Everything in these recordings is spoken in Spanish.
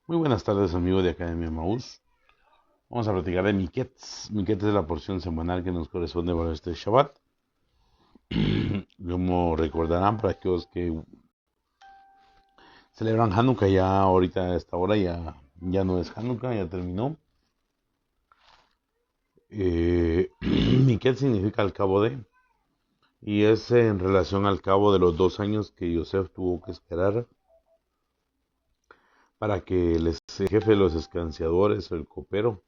Muy buenas tardes, amigo de Academia Maús. Vamos a platicar de Miketz. Miketz es la porción semanal que nos corresponde para este Shabbat. Como recordarán, para aquellos que celebran Hanukkah, ya ahorita a esta hora ya no es Hanukkah, ya terminó. Miketz significa al cabo de, y es en relación al cabo de los 2 años que Yosef tuvo que esperar para que el jefe de los escanciadores o el copero,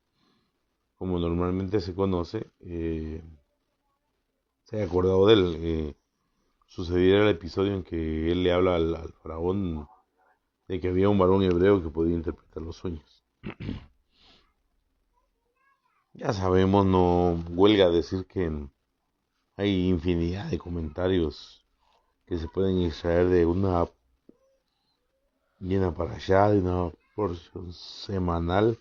como normalmente se conoce, se haya acordado de él. Sucediera el episodio en que él le habla al faraón de que había un varón hebreo que podía interpretar los sueños. Ya sabemos, no huelga decir que hay infinidad de comentarios que se pueden extraer de una llena para allá, de una porción semanal.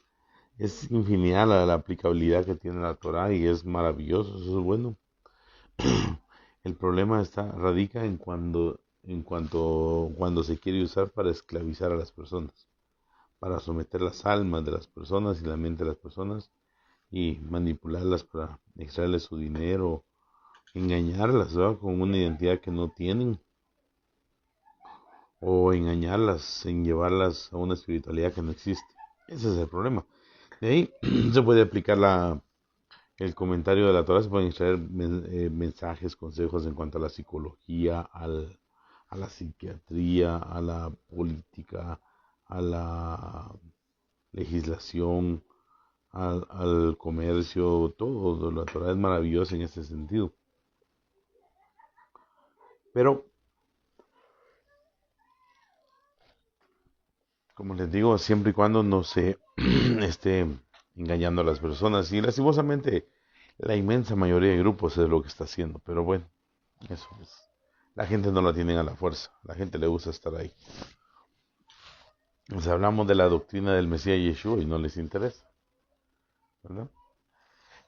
Es infinidad la aplicabilidad que tiene la Torah y es maravilloso, eso es bueno. El problema radica cuando se quiere usar para esclavizar a las personas, para someter las almas de las personas y la mente de las personas y manipularlas para extraerles su dinero, engañarlas, ¿verdad?, con una identidad que no tienen, o engañarlas en llevarlas a una espiritualidad que no existe. Ese es el problema. De ahí se puede aplicar el comentario de la Torah, se pueden extraer mensajes, consejos en cuanto a la psicología, a la psiquiatría, a la política, a la legislación, al comercio, todo. La Torah es maravillosa en ese sentido. Pero, como les digo, siempre y cuando no se esté engañando a las personas. Y lastimosamente, la inmensa mayoría de grupos es lo que está haciendo. Pero bueno, eso es. La gente no la tiene a la fuerza. La gente le gusta estar ahí. Nos hablamos de la doctrina del Mesías Yeshua y no les interesa, ¿verdad?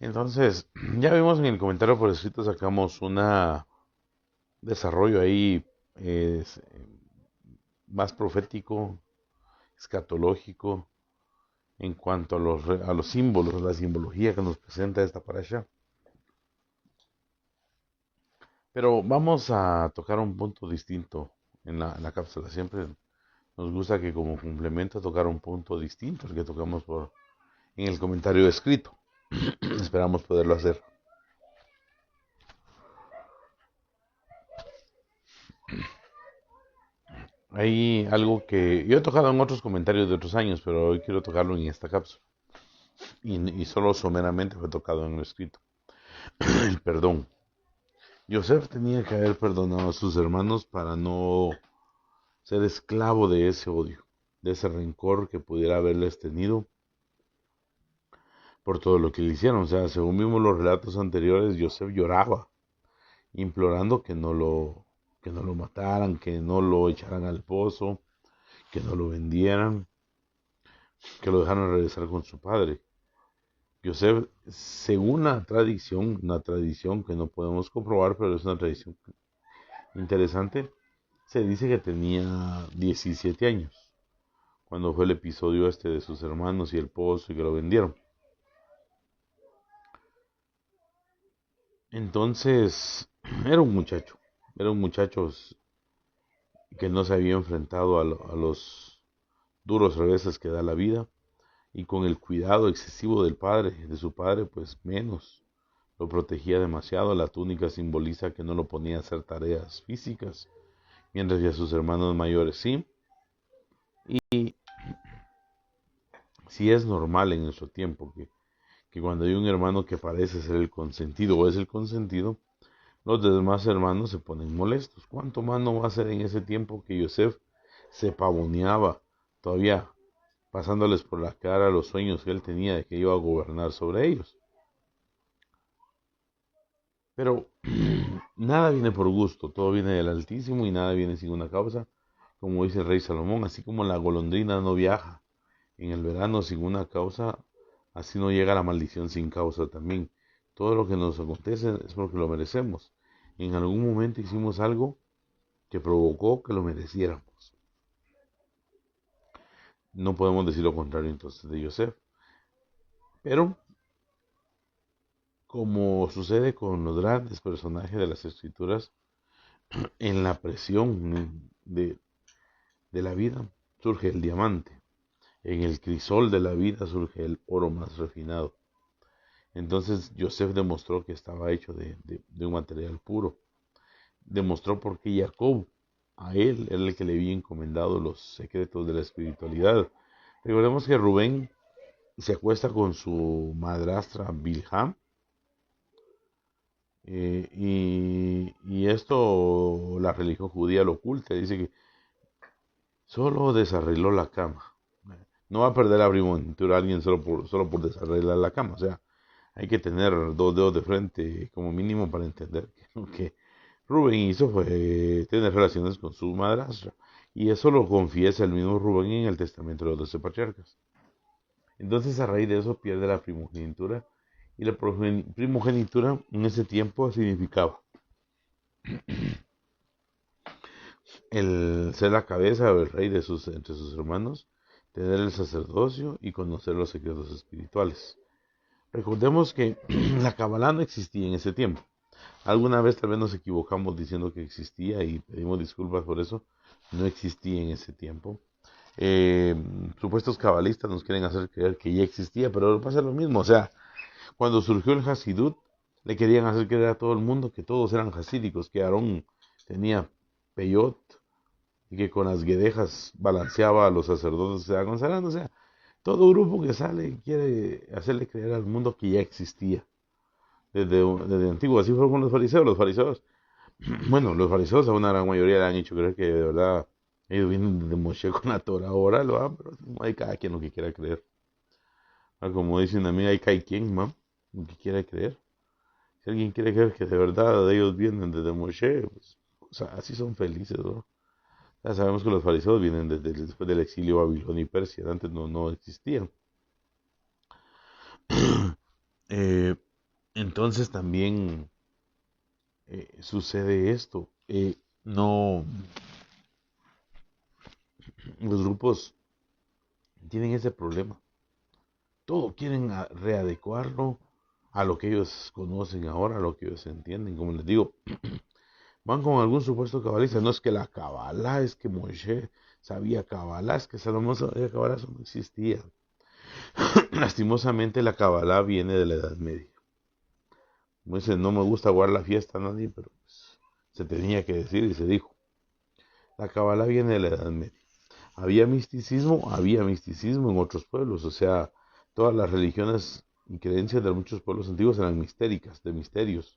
Entonces, ya vimos en el comentario por escrito, sacamos un desarrollo ahí más profético, escatológico, en cuanto a los símbolos, la simbología que nos presenta esta parasha. Pero vamos a tocar un punto distinto en la cápsula. Siempre nos gusta que como complemento tocar un punto distinto al que tocamos en el comentario escrito. Esperamos poderlo hacer. Hay algo que yo he tocado en otros comentarios de otros años, pero hoy quiero tocarlo en esta cápsula. Y solo someramente fue tocado en lo escrito. El perdón. Joseph tenía que haber perdonado a sus hermanos para no ser esclavo de ese odio, de ese rencor que pudiera haberles tenido por todo lo que le hicieron. O sea, según vimos los relatos anteriores, Joseph lloraba, implorando que no lo mataran, que no lo echaran al pozo, que no lo vendieran, que lo dejaran regresar con su padre. Joseph, según una tradición que no podemos comprobar, pero es una tradición interesante, se dice que tenía 17 años cuando fue el episodio este de sus hermanos y el pozo y que lo vendieron. Entonces, era un muchacho que no se había enfrentado a los duros reveses que da la vida y con el cuidado excesivo de su padre, pues menos. Lo protegía demasiado, la túnica simboliza que no lo ponía a hacer tareas físicas, mientras que a sus hermanos mayores sí. Y sí es normal en nuestro tiempo que cuando hay un hermano que parece ser el consentido o es el consentido, los demás hermanos se ponen molestos. ¿Cuánto más no va a ser en ese tiempo que Yosef se pavoneaba, todavía pasándoles por la cara los sueños que él tenía de que iba a gobernar sobre ellos? Pero nada viene por gusto, todo viene del Altísimo y nada viene sin una causa, como dice el rey Salomón. Así como la golondrina no viaja en el verano sin una causa, así no llega la maldición sin causa también. Todo lo que nos acontece es porque lo merecemos. En algún momento hicimos algo que provocó que lo mereciéramos. No podemos decir lo contrario entonces de Yosef. Pero, como sucede con los grandes personajes de las escrituras, en la presión de la vida surge el diamante. En el crisol de la vida surge el oro más refinado. Entonces Yosef demostró que estaba hecho de un material puro. Demostró por qué Jacob, a él, era el que le había encomendado los secretos de la espiritualidad. Recordemos que Rubén se acuesta con su madrastra Bilham, y esto la religión judía lo oculta. Dice que solo desarregló la cama. No va a perder la primogenitura alguien solo por desarreglar la cama. O sea, hay que tener dos dedos de frente como mínimo para entender que lo que Rubén hizo fue tener relaciones con su madrastra. Y eso lo confiesa el mismo Rubén en el testamento de los 12 patriarcas. Entonces, a raíz de eso pierde la primogenitura. Y la primogenitura en ese tiempo significaba el ser la cabeza o el rey entre sus hermanos, tener el sacerdocio y conocer los secretos espirituales. Recordemos que la Kabbalah no existía en ese tiempo. Alguna vez tal vez nos equivocamos diciendo que existía y pedimos disculpas por eso. No existía en ese tiempo. Eh, Supuestos cabalistas nos quieren hacer creer que ya existía, pero pasa lo mismo. O sea, cuando surgió el Hasidut, le querían hacer creer a todo el mundo que todos eran hasídicos, que Aarón tenía peyot y que con las guedejas balanceaba a los sacerdotes que se iban consagrando. O sea, todo grupo que sale quiere hacerle creer al mundo que ya existía desde antiguo. Así fue con los fariseos. Los fariseos, bueno, los fariseos a una gran mayoría le han hecho creer que de verdad ellos vienen de Moshe con la Torah ahora, pero no hay cada quien lo que quiera creer. Como dice una amiga, hay cada quien, lo que quiera creer. Si alguien quiere creer que de verdad ellos vienen desde Moshe, pues, o sea, así son felices, ¿no? Ya sabemos que los fariseos vienen después del exilio Babilonia y Persia, antes no existían. Eh, entonces también sucede esto. No, los grupos tienen ese problema. Todo quieren readecuarlo a lo que ellos conocen ahora, a lo que ellos entienden. Como les digo, van con algún supuesto cabalista. No es que la Kabbalah, es que Moshe sabía Kabbalah, es que Salomón sabía Kabbalah, eso no existía. Lastimosamente la Kabbalah viene de la Edad Media. Como dicen, no me gusta guardar la fiesta a nadie, pero pues, se tenía que decir y se dijo. La Kabbalah viene de la Edad Media. Había misticismo en otros pueblos, o sea, todas las religiones y creencias de muchos pueblos antiguos eran mistéricas, de misterios.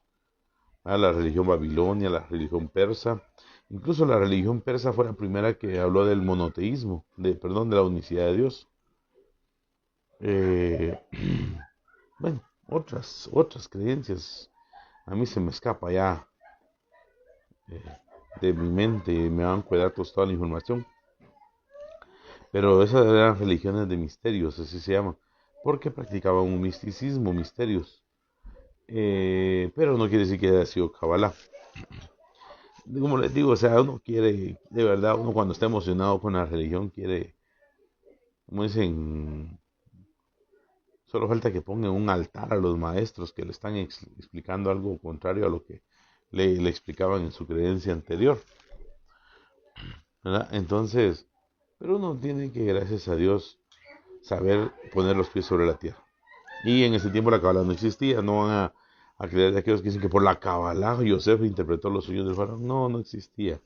La religión babilonia, la religión persa, incluso la religión persa fue la primera que habló del monoteísmo, de la unicidad de Dios. Eh, bueno, otras creencias. A mí se me escapa ya eh, de mi mente, me van a cuidar toda la información. Pero esas eran religiones de misterios, así se llaman, porque practicaban un misticismo, misterios. Pero no quiere decir que haya sido Kabbalah. Como les digo, o sea, uno quiere, de verdad, uno cuando está emocionado con la religión quiere, como dicen, solo falta que pongan un altar a los maestros que le están explicando algo contrario a lo que le explicaban en su creencia anterior, ¿verdad? Entonces, pero uno tiene que, gracias a Dios, saber poner los pies sobre la tierra. Y en ese tiempo la Kabbalah no existía. No van a creer de aquellos que dicen que por la Kabbalah Yosef interpretó los sueños del faraón. No existía.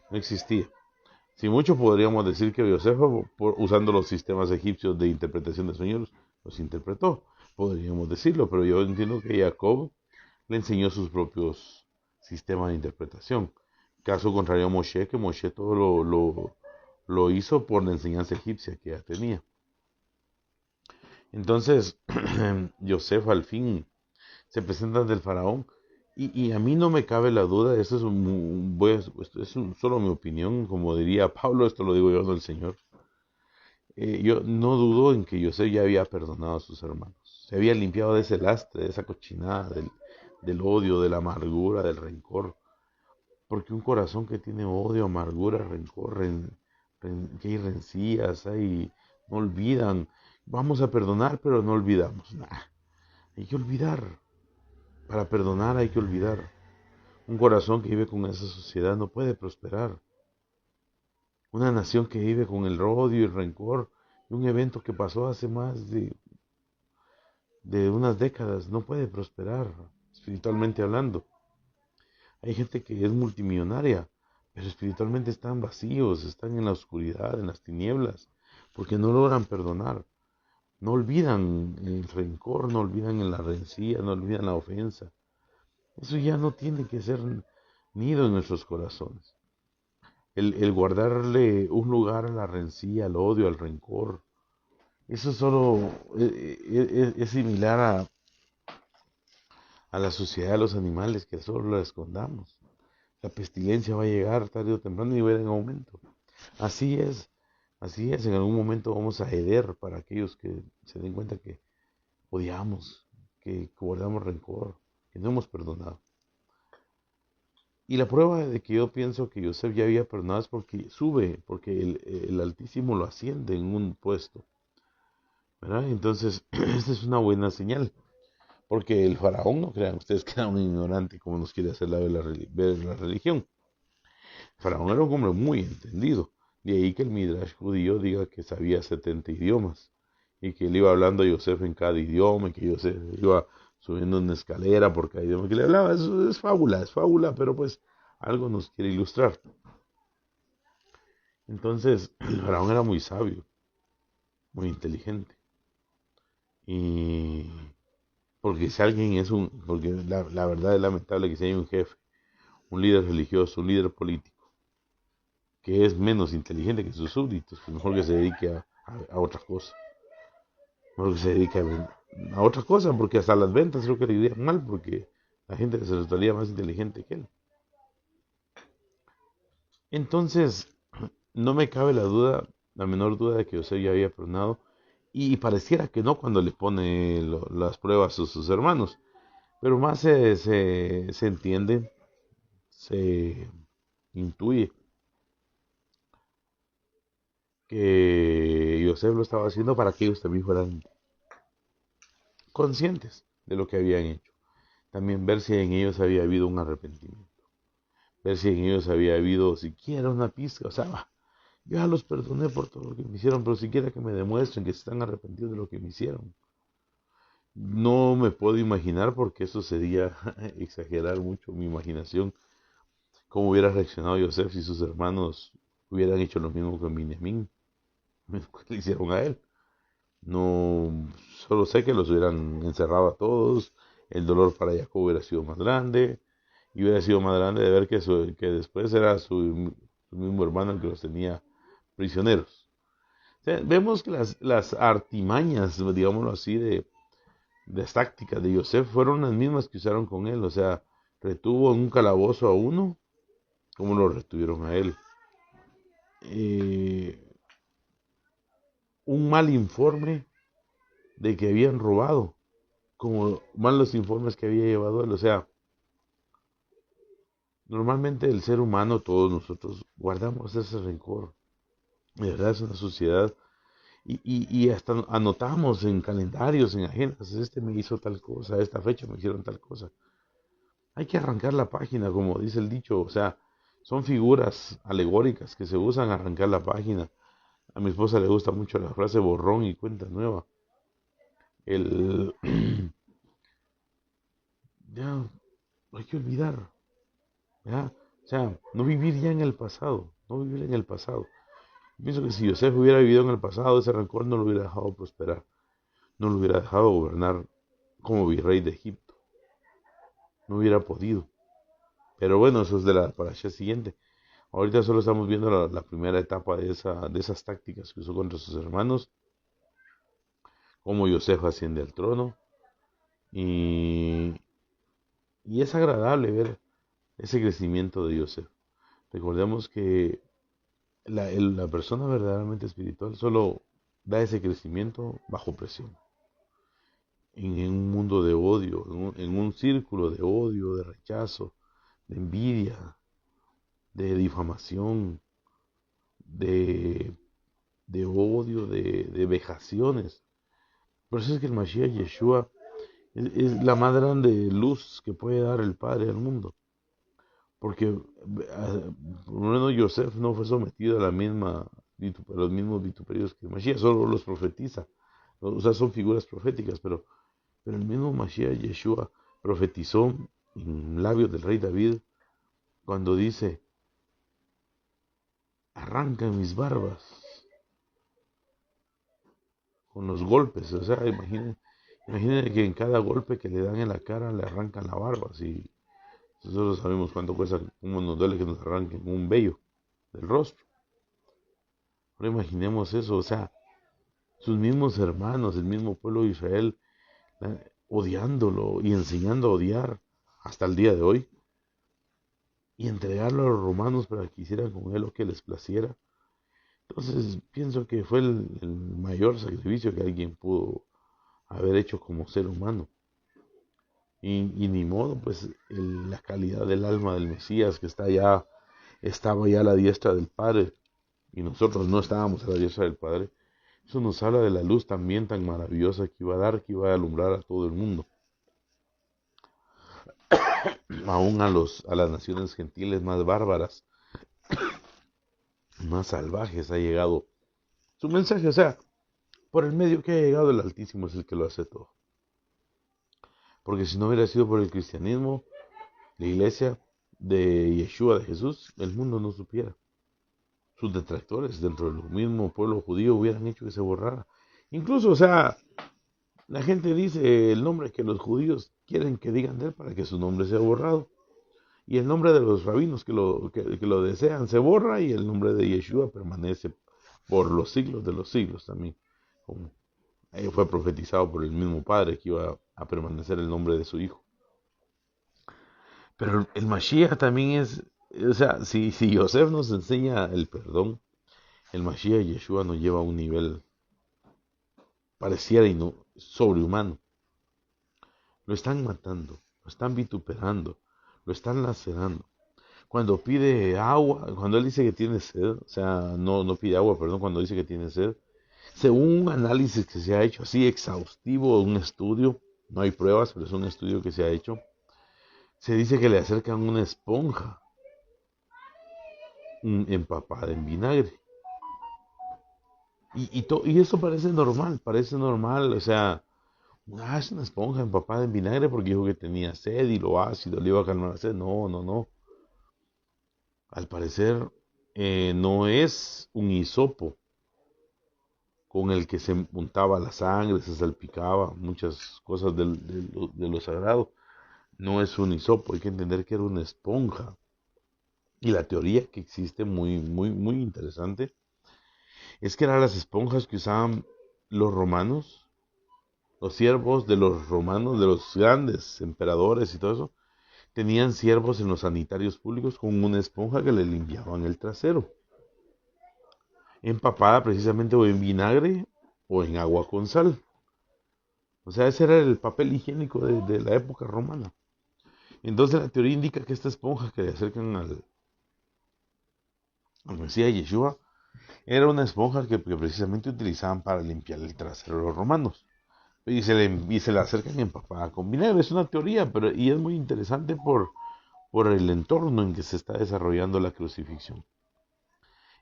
No existía. Si mucho podríamos decir que Yosef, usando los sistemas egipcios de interpretación de sueños, los interpretó. Podríamos decirlo, pero yo entiendo que Jacob le enseñó sus propios sistemas de interpretación. Caso contrario a Moshe, que Moshe todo lo hizo por la enseñanza egipcia que ya tenía. Entonces, Yosef al fin se presenta ante el faraón y a mí no me cabe la duda, esto esto es solo mi opinión, como diría Pablo, esto lo digo yo, no el Señor. Yo no dudo en que Yosef ya había perdonado a sus hermanos, se había limpiado de ese lastre, de esa cochinada, del odio, de la amargura, del rencor, porque un corazón que tiene odio, amargura, rencor, que hay rencillas, no olvidan. Vamos a perdonar, pero no olvidamos. Nah, hay que olvidar. Para perdonar hay que olvidar. Un corazón que vive con esa sociedad no puede prosperar. Una nación que vive con el odio y el rencor de un evento que pasó hace más de unas décadas no puede prosperar, espiritualmente hablando. Hay gente que es multimillonaria, pero espiritualmente están vacíos, están en la oscuridad, en las tinieblas, porque no logran perdonar. No olvidan el rencor, no olvidan la rencilla, no olvidan la ofensa. Eso ya no tiene que ser nido en nuestros corazones. El guardarle un lugar a la rencilla, al odio, al rencor, eso solo es similar a la sociedad de los animales, que solo la escondamos. La pestilencia va a llegar tarde o temprano y va a ir en aumento. Así es, así es. En algún momento vamos a ceder para aquellos que se den cuenta que odiamos, que guardamos rencor, que no hemos perdonado. Y la prueba de que yo pienso que Yosef ya había perdonado es porque sube, porque el Altísimo lo asciende en un puesto, ¿verdad? Entonces, esta es una buena señal. Porque el faraón, no crean ustedes que era un ignorante como nos quiere hacer ver la religión. El faraón era un hombre muy entendido. De ahí que el Midrash judío diga que sabía 70 idiomas. Y que él iba hablando a Yosef en cada idioma. Y que Yosef iba subiendo una escalera por cada idioma que le hablaba. Eso es fábula, pero pues algo nos quiere ilustrar. Entonces, el faraón era muy sabio, muy inteligente. Y porque si alguien porque la verdad es lamentable que si hay un jefe, un líder religioso, un líder político, que es menos inteligente que sus súbditos, pues mejor que se dedique a otra cosa, mejor que se dedique a otra cosa, porque hasta las ventas creo que le irían mal, porque la gente se resultaría más inteligente que él. Entonces, no me cabe la menor duda de que José ya había perdonado, y pareciera que no cuando le pone las pruebas a sus hermanos, pero más se entiende, se intuye que Yosef lo estaba haciendo para que ellos también fueran conscientes de lo que habían hecho. También ver si en ellos había habido un arrepentimiento. Ver si en ellos había habido siquiera una pizca. O sea, yo ya los perdoné por todo lo que me hicieron, pero siquiera que me demuestren que se están arrepentidos de lo que me hicieron. No me puedo imaginar porque eso sería exagerar mucho mi imaginación. Cómo hubiera reaccionado Yosef si sus hermanos hubieran hecho lo mismo con Benjamín. Le hicieron a él. No, solo sé que los hubieran encerrado a todos, el dolor para Jacob hubiera sido más grande, y hubiera sido más grande de ver que después era su mismo hermano el que los tenía prisioneros. O sea, vemos que las artimañas, digámoslo así, de las tácticas de Yosef fueron las mismas que usaron con él, o sea, retuvo en un calabozo a uno, como lo retuvieron a él. Eh, un mal informe de que habían robado, como malos informes que había llevado él. O sea, normalmente el ser humano, todos nosotros, guardamos ese rencor. De verdad es una sociedad. Y hasta anotamos en calendarios, en agendas, este me hizo tal cosa, esta fecha me hicieron tal cosa. Hay que arrancar la página, como dice el dicho. O sea, son figuras alegóricas que se usan a arrancar la página. A mi esposa le gusta mucho la frase borrón y cuenta nueva. El... ya, hay que olvidar. ¿Ya? O sea, no vivir ya en el pasado, no vivir en el pasado. Pienso que si José hubiera vivido en el pasado, ese rencor no lo hubiera dejado prosperar, no lo hubiera dejado gobernar como virrey de Egipto, no hubiera podido. Pero bueno, eso es de la parasha siguiente. Ahorita solo estamos viendo la primera etapa de esas tácticas que usó contra sus hermanos, cómo José asciende al trono, y, y es agradable ver ese crecimiento de José. Recordemos que la persona verdaderamente espiritual solo da ese crecimiento bajo presión, en un mundo de odio, en un círculo de odio, de rechazo, de envidia, de difamación, de, de odio, de vejaciones. Por eso es que el Mashiach Yeshua es la más grande luz que puede dar el Padre al mundo. Porque por lo menos Yosef no fue sometido a a los mismos vituperios que el Mashiach, solo los profetiza. O sea, son figuras proféticas, pero el mismo Mashiach Yeshua profetizó en labios del rey David cuando dice: arrancan mis barbas con los golpes. O sea, imaginen que en cada golpe que le dan en la cara le arrancan la barba. Si nosotros sabemos cuánto cuesta, cómo nos duele que nos arranquen un vello del rostro. Ahora imaginemos eso, o sea, sus mismos hermanos, el mismo pueblo de Israel, odiándolo y enseñando a odiar hasta el día de hoy, y entregarlo a los romanos para que hicieran con él lo que les placiera. Entonces pienso que fue el mayor sacrificio que alguien pudo haber hecho como ser humano. Y ni modo, pues la calidad del alma del Mesías que estaba ya a la diestra del Padre, y nosotros no estábamos a la diestra del Padre. Eso nos habla de la luz también tan maravillosa que iba a dar, que iba a alumbrar a todo el mundo, aún a las naciones gentiles más bárbaras, más salvajes, ha llegado su mensaje. O sea, por el medio que ha llegado el Altísimo es el que lo hace todo. Porque si no hubiera sido por el cristianismo, la iglesia de Yeshua, de Jesús, el mundo no supiera. Sus detractores dentro del mismo pueblo judío hubieran hecho que se borrara. Incluso, o sea, la gente dice el nombre que los judíos quieren que digan de él para que su nombre sea borrado. Y el nombre de los rabinos que lo desean se borra, y el nombre de Yeshua permanece por los siglos de los siglos también. Como fue profetizado por el mismo Padre que iba a permanecer el nombre de su Hijo. Pero el Mashiach también es, o sea, si Yosef nos enseña el perdón, el Mashiach Yeshua nos lleva a un nivel pareciera sobrehumano. Lo están matando, lo están vituperando, lo están lacerando. Cuando pide agua, cuando él dice que tiene sed, o sea, no pide agua, perdón, cuando dice que tiene sed, según un análisis que se ha hecho así exhaustivo, un estudio, no hay pruebas, pero es un estudio que se ha hecho, se dice que le acercan una esponja empapada en vinagre. Y eso parece normal, o sea, es una esponja empapada en vinagre porque dijo que tenía sed y lo ácido le iba a calmar la sed. No, no, no. Al parecer no es un hisopo con el que se untaba la sangre, se salpicaba, muchas cosas de lo sagrado. No es un hisopo, hay que entender que era una esponja. Y la teoría que existe, muy, muy, muy interesante, es que eran las esponjas que usaban los romanos, los siervos de los romanos, de los grandes emperadores y todo eso, tenían siervos en los sanitarios públicos con una esponja que le limpiaban el trasero, empapada precisamente o en vinagre o en agua con sal. O sea, ese era el papel higiénico de la época romana. Entonces la teoría indica que esta esponja que le acercan al Mesías Yeshua era una esponja que precisamente utilizaban para limpiar el trasero de los romanos. Y se le acercan empapada con vinagre. Es una teoría, y es muy interesante por el entorno en que se está desarrollando la crucifixión.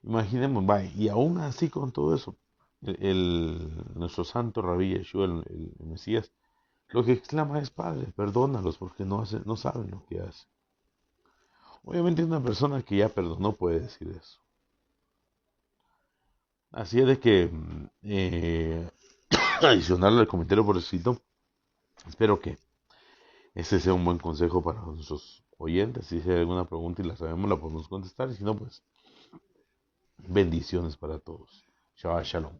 Imaginemos, vaya, y aún así con todo eso, nuestro santo Rabí Yeshua, el Mesías, lo que exclama es: Padre, perdónalos porque no saben lo que hacen. Obviamente una persona que ya perdonó puede decir eso. Así es de que, adicional al comentario por escrito, espero que este sea un buen consejo para nuestros oyentes. Si hay alguna pregunta y la sabemos, la podemos contestar. Y si no, pues bendiciones para todos. Shabbat Shalom.